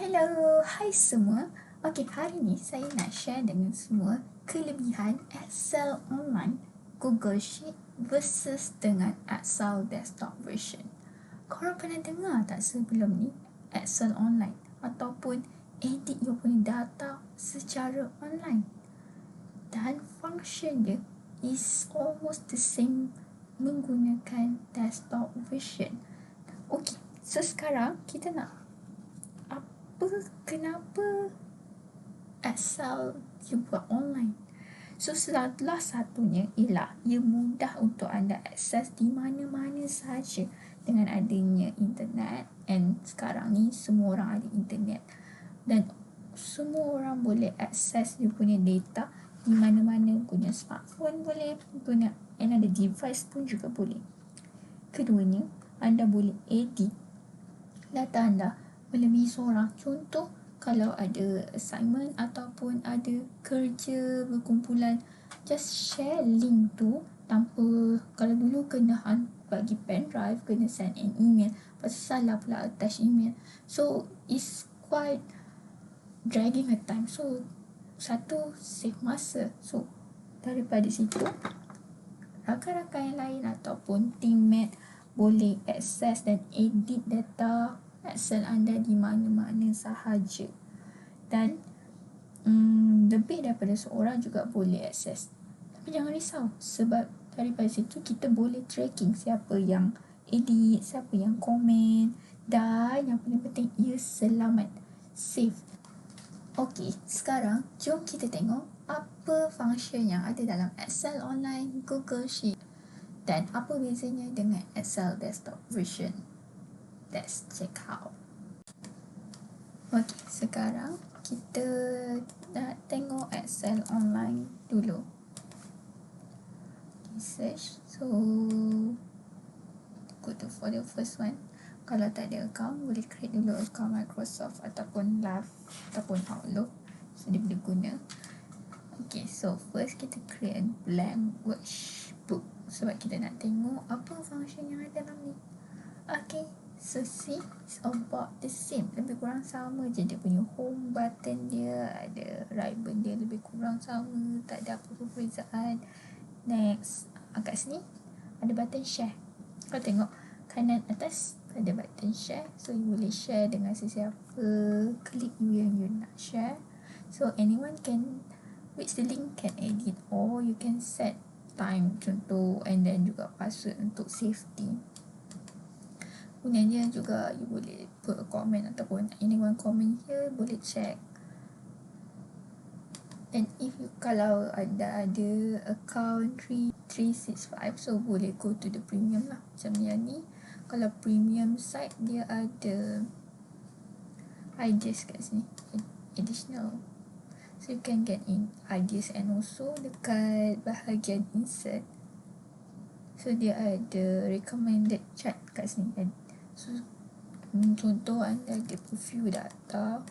Hello, hai semua. Okey, hari ni saya nak share dengan semua kelebihan Excel online Google Sheet versus dengan Excel desktop version. Korang pernah dengar tak sebelum ni Excel online ataupun edit you punya data secara online? Dan function dia is almost the same menggunakan desktop version. Okey, so sekarang kita nak kenapa Excel you buat online. So salah satunya ialah ia mudah untuk anda akses di mana-mana sahaja dengan adanya internet, and sekarang ni semua orang ada internet dan semua orang boleh akses you punya data di mana-mana, guna smartphone boleh, guna another device pun juga boleh. Keduanya, anda boleh edit data anda melebihi seorang. Contoh, kalau ada assignment ataupun ada kerja berkumpulan, just share link tu tanpa, kalau dulu kena bagi pen drive, kena send an email, lepas tu salah pula attach email. So, it's quite dragging a time. So, satu, save masa. So, daripada situ, rakan-rakan yang lain ataupun teammate boleh akses dan edit data Excel anda di mana-mana sahaja. Dan lebih daripada seorang juga boleh akses. Tapi jangan risau, sebab daripada situ kita boleh tracking siapa yang edit, siapa yang komen, dan yang paling penting ia selamat, safe. Okey, sekarang jom kita tengok apa function yang ada dalam Excel online Google Sheet dan apa bezanya dengan Excel desktop version. Let's check out. Okey, sekarang kita nak tengok Excel online dulu. Okay, search. So, go to for the first one. Kalau tak ada account, boleh create dulu account Microsoft ataupun Live ataupun Outlook. So, dia boleh guna. Okay, so first kita create a blank workbook sebab kita nak tengok apa function yang ada dalam ni. Okay, so see, it's about the same. Lebih kurang sama je. Dia punya home button dia, ada right button dia lebih kurang sama. Tak ada apa perbezaan. Next, kat sini ada button share. Kau tengok kanan atas ada button share. So you boleh share dengan sesiapa, klik yang you nak share. So anyone can reach the link, can edit, or you can set time contoh, and then juga password untuk safety. Gunanya juga you boleh put a comment ataupun anyone comment here boleh check. And if you, kalau anda ada account 365, so boleh go to the premium lah. Macam yang ni, kalau premium site dia ada ideas kat sini, additional. So you can get in ideas, and also dekat bahagian insert, so dia ada recommended chart kat sini. So contoh anda ada preview data,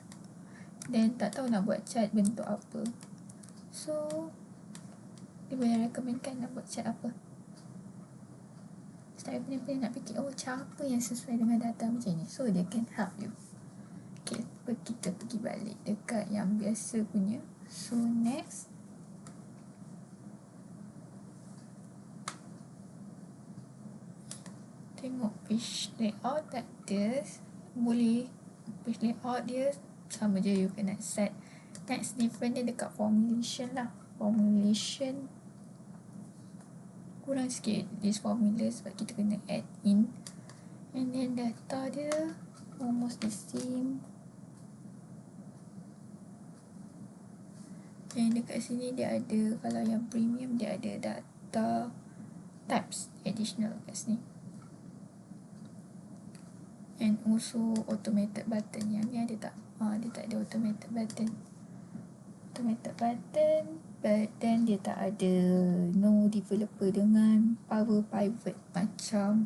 then tak tahu nak buat chart bentuk apa, so dia boleh recommendkan nak buat chart apa. So pening-pening nak fikir, oh cara apa yang sesuai dengan data macam ni, so dia can help you. Okay, kita pergi balik dekat yang biasa punya. So next, tengok page layout tak ada. Boleh page layout dia sama je, you kena set. Next different dia dekat formulation lah. Formulation kurang sikit this formula sebab kita kena add in, and then data dia almost the same. Dan dekat sini dia ada, kalau yang premium dia ada data types additional kat sini. And also automated button. Yang ni ada tak? Dia tak ada automated button. Automated button, but then dia tak ada no developer dengan power pivot macam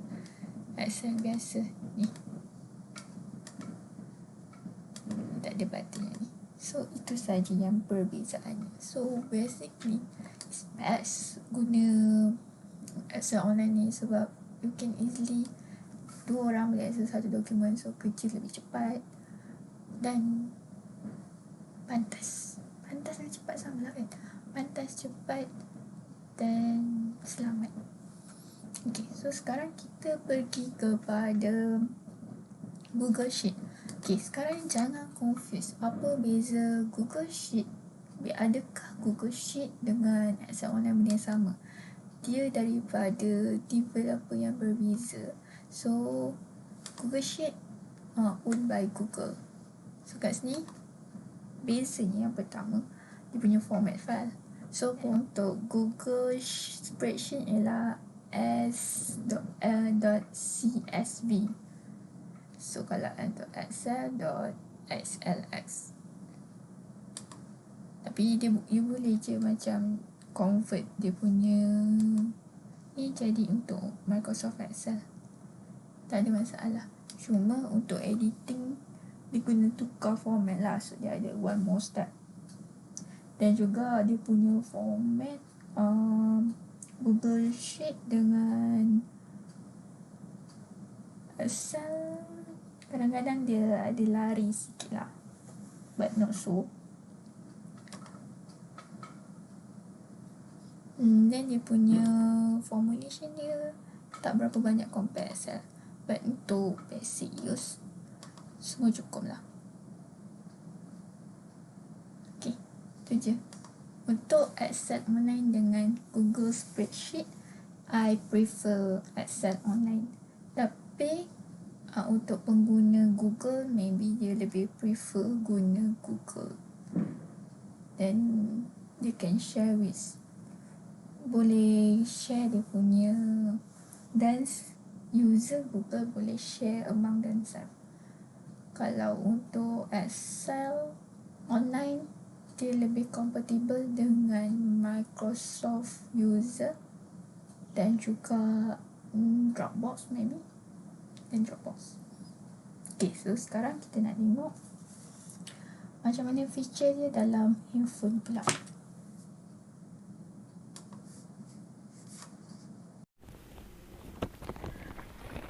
Excel biasa ni. Tak ada button yang ni. So itu saja yang perbezaannya. So basically it's best guna Excel online ni sebab you can easily, dua orang boleh akses satu dokumen, so kerja lebih cepat. dan pantas dan cepat sama lah kan. Pantas, cepat dan selamat. Okay, so sekarang kita pergi kepada Google Sheet. Okay, sekarang jangan confuse apa beza Google Sheet. Adakah Google Sheet dengan Excel online benda yang sama? Dia daripada developer yang berbeza. So Google Sheet owned by Google. So kat sini bezanya yang pertama, dia punya format file. So untuk Google Spreadsheet ialah s.csv. So kalau untuk excel.xlx. Tapi you boleh je macam convert dia punya ni jadi untuk Microsoft Excel. Tak ada masalah. Cuma untuk editing dia guna tukar format lah. So dia ada one more step. Dan juga dia punya format Google Sheet dengan Excel kadang-kadang dia ada lari sikit lah, but not so. Then dia punya formulation dia tak berapa banyak compare Excel, but untuk basic use semua cukup lah. Okay, tu je. Untuk Excel online dengan Google Spreadsheet, I prefer Excel online. Tapi untuk pengguna Google, maybe dia lebih prefer guna Google. Then they can share with, boleh share dia punya, dan user Google boleh share among themselves. Kalau untuk Excel online, dia lebih compatible dengan Microsoft user dan juga Dropbox maybe. Dan Dropbox. Okay, so sekarang kita nak tengok macam mana feature dia dalam handphone pula.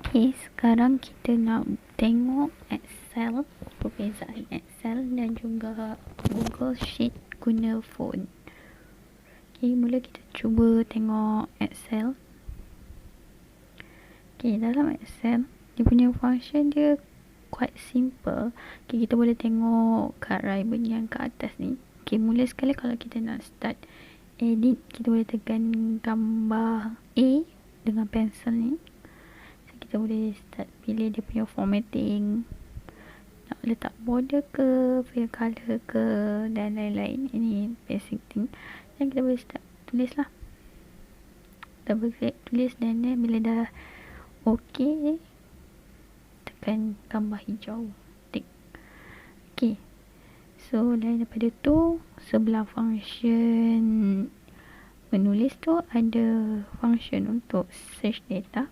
Okay, sekarang kita nak tengok Excel, perbezaan Excel dan juga Google Sheet guna phone. Okay, mula kita cuba tengok Excel. Okay, dalam Excel, dia punya function dia quite simple. Okay, kita boleh tengok kat ribbon yang kat atas ni. Okay, mula sekali kalau kita nak start edit, kita boleh tekan gambar A dengan pensel ni. Kita boleh start pilih dia punya formatting, nak letak border ke, fill color ke dan lain-lain. Ini basic thing. Dan kita boleh start tulis lah, double click tulis, dan bila dah ok, tekan gambar hijau, tick. Ok, so daripada tu sebelah function menulis tu ada function untuk search data.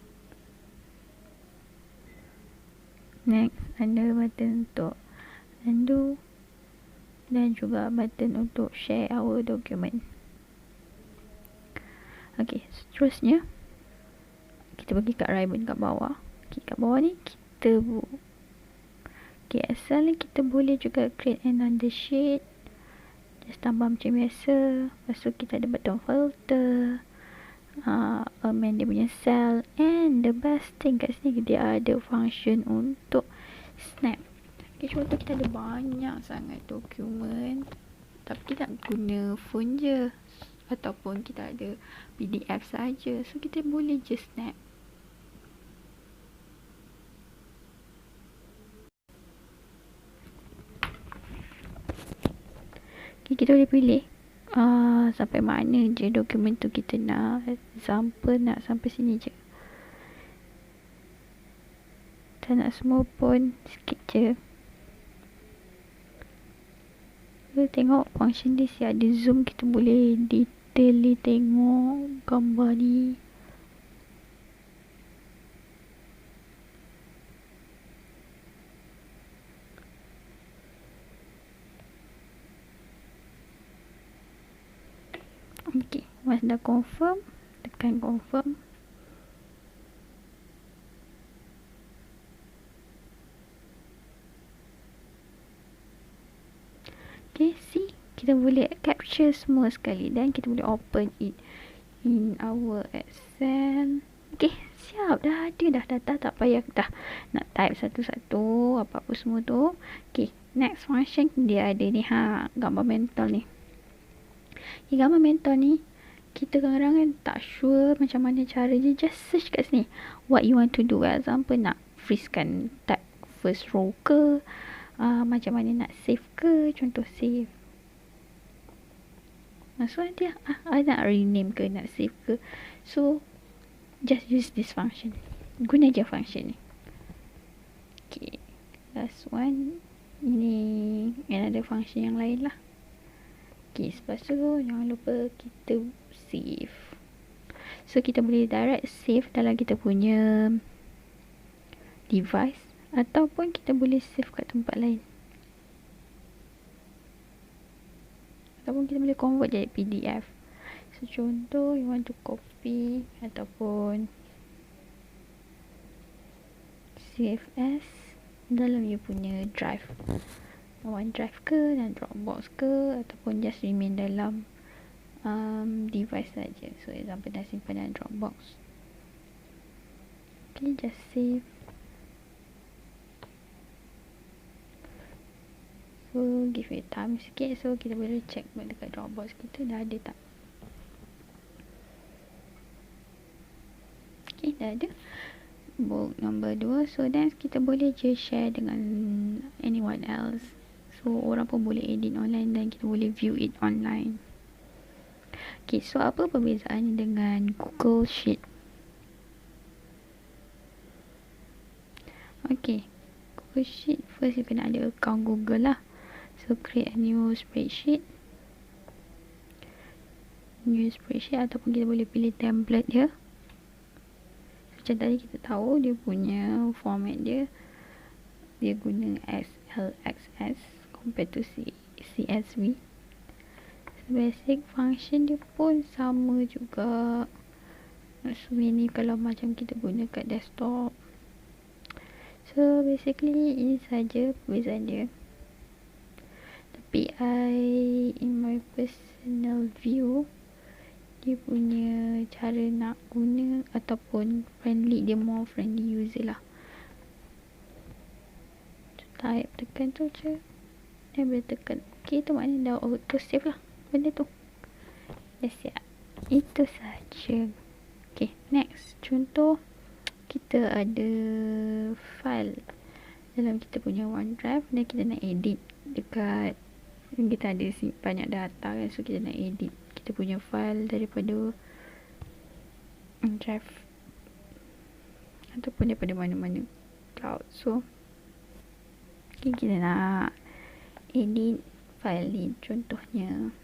Next, ada button untuk undo dan juga button untuk share our document. Ok, seterusnya kita pergi kat ribbon kat bawah. Ok, kat bawah ni kita Excel ni kita boleh juga create another sheet. Just tambah macam biasa. Lepas tu kita ada button filter, amend dia punya cell, and the best thing kat sini dia ada function untuk snap. Okay, contoh kita ada banyak sangat dokumen tapi kita nak guna phone je, ataupun kita ada PDF saja, so kita boleh je snap. Okay, kita boleh pilih sampai mana je dokumen tu kita nak. Example, nak sampai sini je, tak nak semua pun sikit je. Kita tengok function dia ada zoom, kita boleh detail tengok gambar ni. Ok, once dah confirm, tekan confirm. Okay, see, kita boleh capture semua sekali dan kita boleh open it in our Excel. Okay, siap, dah ada dah data, tak payah dah nak type satu-satu apa-apa semua tu. Okay, next function dia ada ni, gambar mental ni. Gambar mental ni kita kadang-kadang kan tak sure macam mana cara je, just search kat sini what you want to do. Example, nak freezekan type first row ke, macam mana nak save ke, contoh save. So nanti I nak rename ke, nak save ke, so just use this function, guna je function ni. Okay, last one, ini another function yang lain lah. Okay, lepas tu jangan lupa kita save. So kita boleh direct save dalam kita punya device, ataupun kita boleh save kat tempat lain, ataupun kita boleh convert jadi PDF. So contoh, you want to copy ataupun save as dalam you punya drive, OneDrive ke, dan Dropbox ke, ataupun just remain dalam device saja. So example, dah simpan dalam Dropbox. Okay, just save. So give it time sikit, so kita boleh check dekat Dropbox kita dah ada tak. Okay, dah ada book number 2. So then kita boleh je share dengan anyone else, so orang pun boleh edit online dan kita boleh view it online. Okay, so apa perbezaan dengan Google Sheet? Okay, Google Sheet first you kena ada account Google lah. So create a new spreadsheet, ataupun kita boleh pilih template dia. Macam tadi kita tahu dia punya format dia guna SLXS compared to CSV. Basic function dia pun sama juga. So ini kalau macam kita guna kat desktop. So basically ini saja perbezaan dia. Tapi in my personal view, dia punya cara nak guna ataupun dia more friendly user lah. Type, tekan tu je, boleh tekan OK tu, maknanya dah auto save lah benda tu. Dah siap, itu saja. Okay, next contoh, kita ada file dalam kita punya OneDrive dan kita nak edit dekat, kita ada banyak data kan, so kita nak edit kita punya file daripada OneDrive ataupun daripada mana-mana cloud. So okay, kita nak edit file ni, contohnya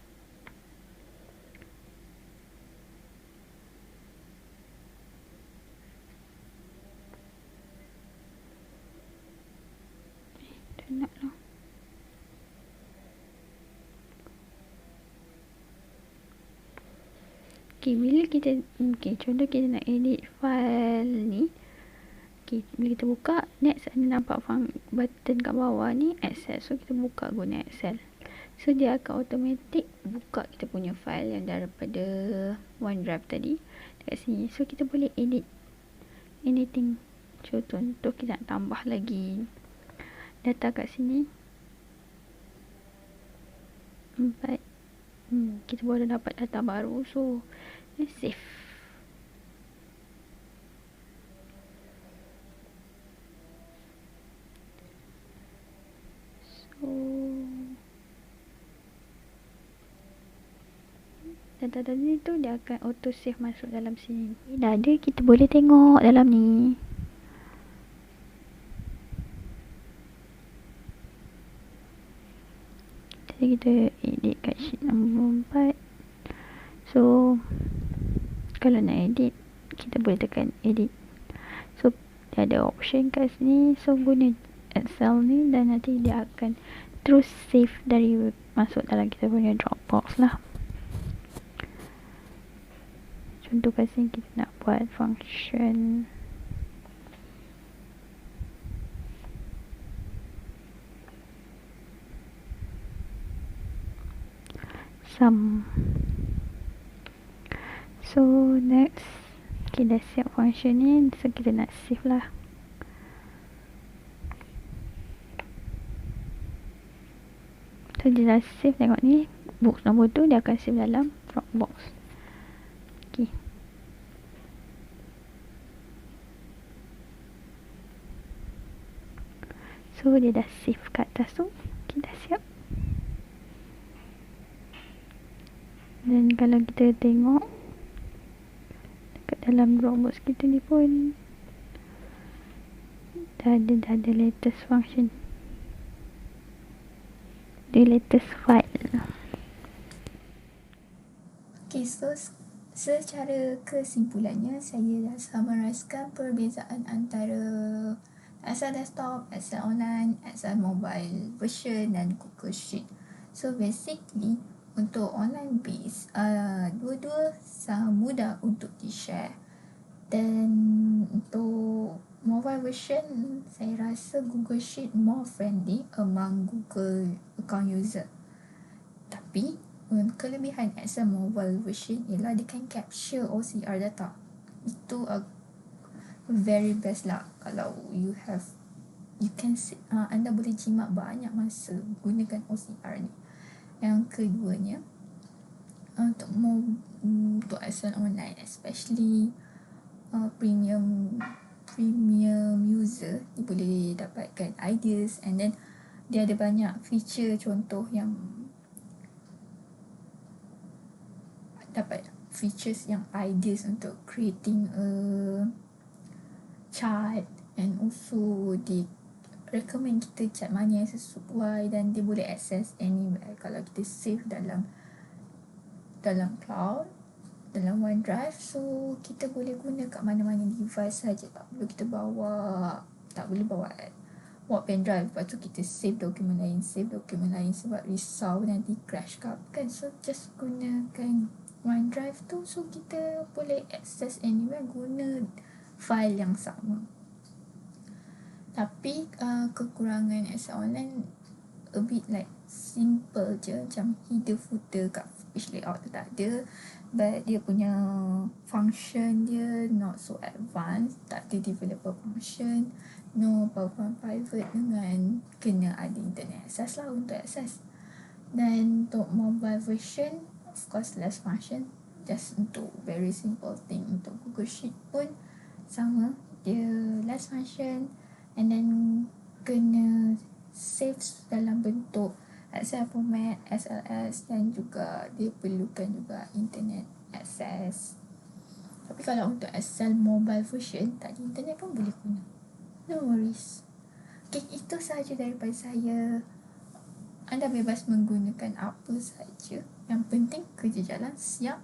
naklah. Okay, bila kita contoh kita nak edit file ni, bila kita buka next, ada nampak button kat bawah ni Excel. So kita buka guna Excel, so dia akan automatic buka kita punya file yang daripada OneDrive tadi dekat sini. So kita boleh edit anything. Contoh kita nak tambah lagi data kat sini 4, kita baru dapat data baru, so let's save. So data tadi tu dia akan auto save masuk dalam sini. Dah ada, kita boleh tengok dalam ni. Jadi kita edit kat sheet nombor 4. So kalau nak edit, kita boleh tekan edit. So dia ada option kat sini, so guna Excel ni dan nanti dia akan terus save dari masuk dalam kita punya Dropbox lah. Contoh kat sini kita nak buat function sum. So next, okay, dah siap function ni, so kita nak save lah. So dia dah save, tengok ni box nombor tu dia akan save dalam Dropbox. Okay, so dia dah save kat atas tu. Okay, dah siap. Dan kalau kita tengok dekat dalam Dropbox kita ni pun dah ada latest function, the latest file. Okay, so secara kesimpulannya saya dah summarizekan perbezaan antara Excel desktop, Excel online, Excel mobile version dan Google Sheet. So basically untuk online base, dua-dua sama mudah untuk di-share. Dan untuk mobile version, saya rasa Google Sheet more friendly among Google account user. Tapi kelebihan Excel mobile version ialah dia can capture OCR data. Itu very best lah kalau you can anda boleh jimat banyak masa gunakan OCR ni. Yang keduanya, untuk Excel online, especially premium user, dia boleh dapatkan ideas, and then dia ada banyak feature, contoh yang dapat features yang ideas untuk creating a chart, and also dia recommend kita chart mana yang sesuai, dan dia boleh access anywhere. Kalau kita save dalam cloud, dalam OneDrive, so kita boleh guna kat mana-mana device saja. Tak perlu kita bawa pen drive, lepas tu kita save dokumen lain sebab risau nanti crash ke apa kan. So just gunakan OneDrive tu, so kita boleh access anywhere guna file yang sama. Tapi kekurangan Excel online a bit like simple je, macam header footer kat page layout tu tak ada, but dia punya function dia not so advanced, tak ada developer function, no PowerPoint private, dengan kena ada internet access lah untuk access. Dan untuk mobile version, of course less function, just untuk very simple thing. Untuk Google Sheet pun sama, dia less function, and then kena save dalam bentuk Excel format, SLS, dan juga dia perlukan juga internet access. Tapi kalau untuk Excel mobile version, tak ada internet pun boleh guna, no worries. Okay, itu sahaja daripada saya. Anda bebas menggunakan apa sahaja, yang penting kerja jalan siap